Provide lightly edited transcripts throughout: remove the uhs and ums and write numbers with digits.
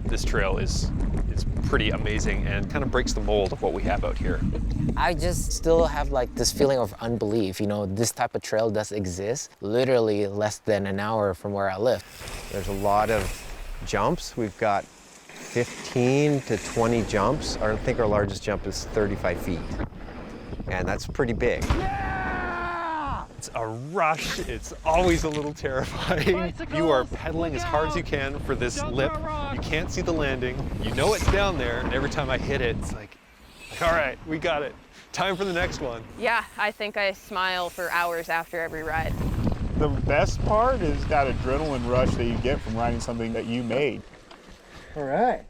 this trail is pretty amazing and kind of breaks the mold of what we have out here. I just still have like this feeling of unbelief. You know, this type of trail does exist literally less than an hour from where I live. There's a lot of jumps. We've got 15 to 20 jumps. I think our largest jump is 35 feet. And that's pretty big. It's a rush. It's always a little terrifying. You are pedaling as hard as you can for this lip. You can't see the landing. You know it's down there, and every time I hit it, it's like, all right, we got it. Time for the next one. Yeah, I think I smile for hours after every ride. The best part is that adrenaline rush that you get from riding something that you made. All right.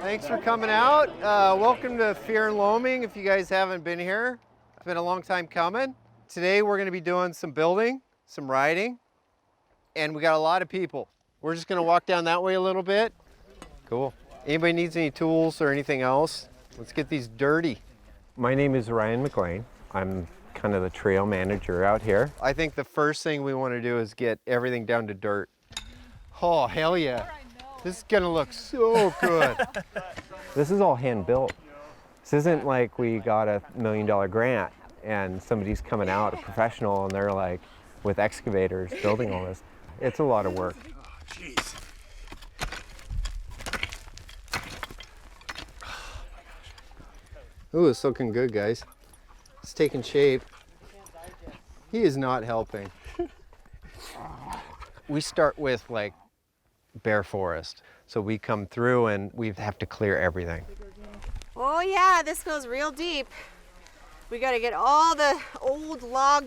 Thanks for coming out. Welcome to Fear and Loaming if you guys haven't been here. It's been a long time coming. Today we're going to be doing some building, some riding, and we got a lot of people. We're just going to walk down that way a little bit. Cool. Anybody needs any tools or anything else? Let's get these dirty. My name is Ryan McLean. I'm kind of the trail manager out here. I think the first thing we want to do is get everything down to dirt. Oh, hell yeah. This is gonna look so good. This is all hand built. This isn't like we got a $1 million grant and somebody's coming out, a professional, and they're like with excavators building all this. It's a lot of work. Oh, jeez. Ooh, it's looking good, guys. It's taking shape. He is not helping. We start with like bare forest. So we come through and we have to clear everything. Oh yeah, this goes real deep. We got to get all the old log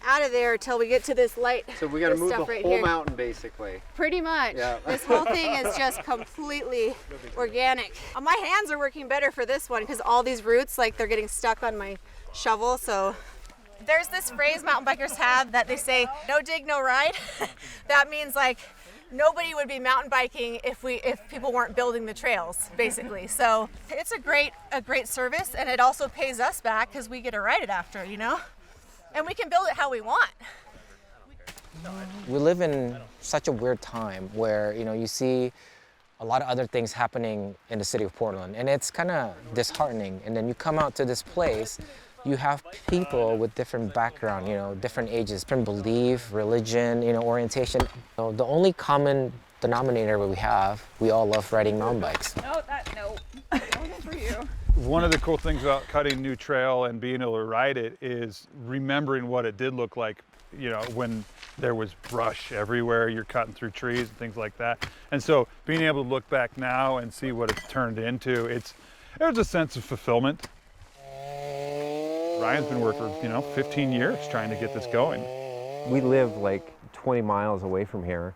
out of there till we get to this light. So we got to move the right whole here. mountain basically. Pretty much. Yeah. This whole thing is just completely organic. My hands are working better for this one because all these roots, like they're getting stuck on my shovel. So there's this phrase mountain bikers have that they say, no dig, no ride. That means like nobody would be mountain biking if people weren't building the trails, basically. So it's a great service, and it also pays us back because we get to ride it after, you know? And we can build it how we want. We live in such a weird time where, you know, you see a lot of other things happening in the city of Portland, and it's kind of disheartening. And then you come out to this place, you have people with different background, you know, different ages, different belief, religion, you know, orientation. So the only common denominator we have, we all love riding mountain bikes. No, no. That wasn't for you. One of the cool things about cutting new trail and being able to ride it is remembering what it did look like, you know, when there was brush everywhere, you're cutting through trees and things like that. And so being able to look back now and see what it's turned into, there's a sense of fulfillment. Ryan's been working for, 15 years trying to get this going. We live like 20 miles away from here,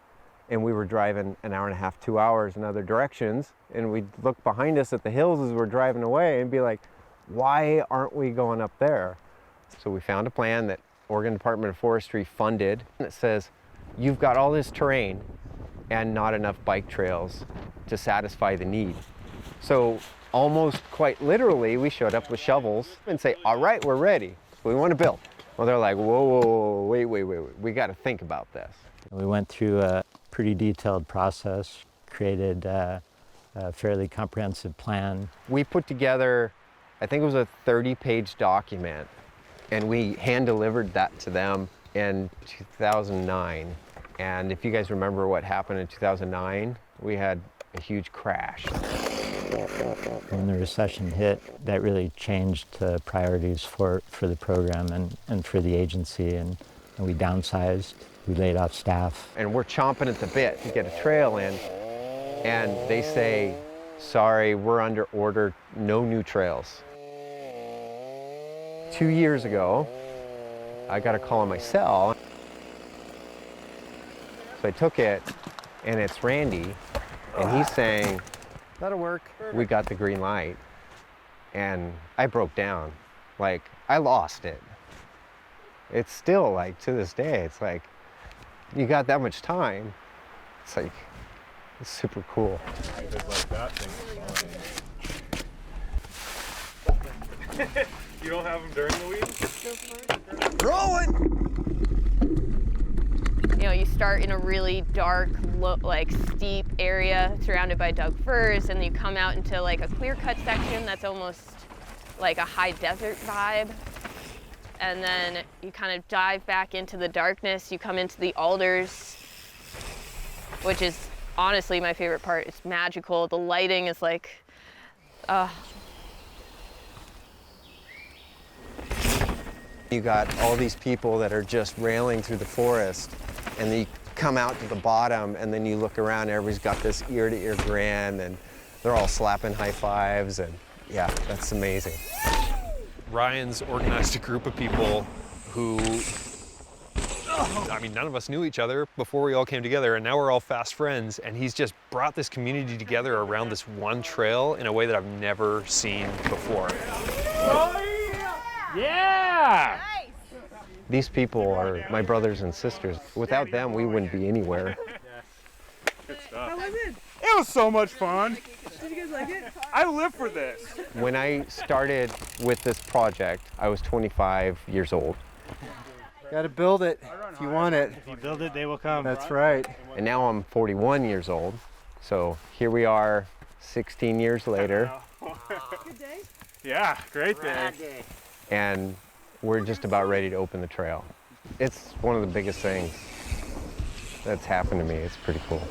and we were driving an hour and a half, 2 hours in other directions, and we'd look behind us at the hills as we're driving away and be like, why aren't we going up there? So we found a plan that Oregon Department of Forestry funded, and it says, you've got all this terrain and not enough bike trails to satisfy the need. So almost quite literally, we showed up with shovels and say, all right, we're ready. We want to build. Well, they're like, whoa, wait. We got to think about this. We went through a pretty detailed process, created a fairly comprehensive plan. We put together, I think it was a 30-page document, and we hand-delivered that to them in 2009. And if you guys remember what happened in 2009, we had a huge crash. When the recession hit, that really changed the priorities for the program and for the agency, and we downsized, we laid off staff. And we're chomping at the bit to get a trail in, and they say, sorry, we're under order, no new trails. 2 years ago, I got a call on my cell. So I took it, and it's Randy, and he's saying, that'll work. We got the green light, and I broke down. Like, I lost it. It's still like, to this day, it's like, you got that much time. It's like, it's super cool. You don't have them during the week? You know, you start in a really dark, like steep area surrounded by Doug firs, and you come out into like a clear-cut section that's almost like a high desert vibe. And then you kind of dive back into the darkness. You come into the alders, which is honestly my favorite part. It's magical. The lighting is like, You got all these people that are just railing through the forest, and then you come out to the bottom, and then you look around, everybody's got this ear-to-ear grin, and they're all slapping high fives, and yeah, that's amazing. Ryan's organized a group of people who, I mean, none of us knew each other before we all came together, and now we're all fast friends, and he's just brought this community together around this one trail in a way that I've never seen before. Yeah! These people are my brothers and sisters. Without them, we wouldn't be anywhere. Good stuff. How was it? It was so much fun. Did you guys like it? I live for this. When I started with this project, I was 25 years old. Got to build it if you want it. If you build it, they will come. That's right. And now I'm 41 years old. So here we are 16 years later. Good day? Yeah, great day. And we're just about ready to open the trail. It's one of the biggest things that's happened to me. It's pretty cool.